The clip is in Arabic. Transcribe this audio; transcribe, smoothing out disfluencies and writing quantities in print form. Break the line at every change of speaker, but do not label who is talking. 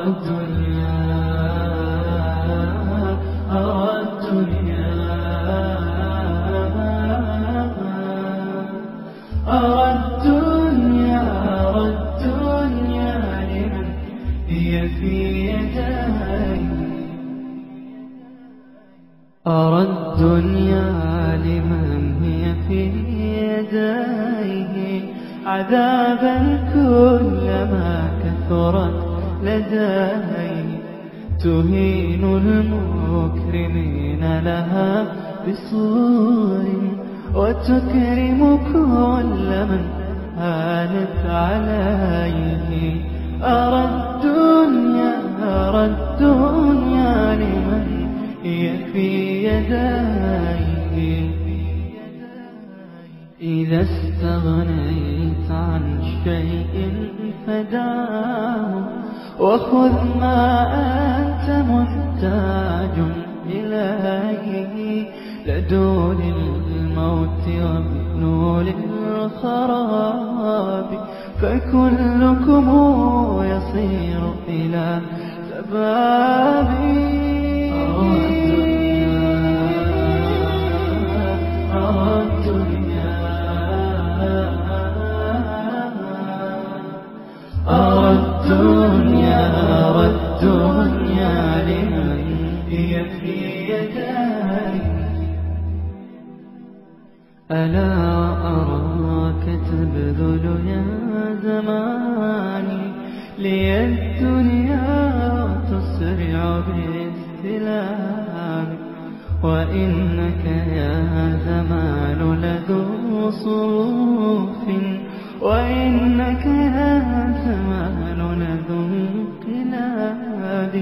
الدنيا أرى الدنيا أرى الدنيا أرى الدنيا لمن هي في يدي أرى الدنيا لمن هي في يديه عذابا كلما كثرت لديه تهين المكرمين لها بصور وتكرم كل من هانت عليه أرى الدنيا لمن هي في يديه إذا استغنيت عن شيء فدعه وخذ ما أنت محتاج إليه لدون الموت وبنور الخراب فكلكم يصير إلى سبابي أرى الدنيا لمن هي في يدي ألا أراك تبذل يا زماني لي الدنيا تسرع باستلام وإنك يا زمان لذو صروف وإنك يا زمان لذو انقلاب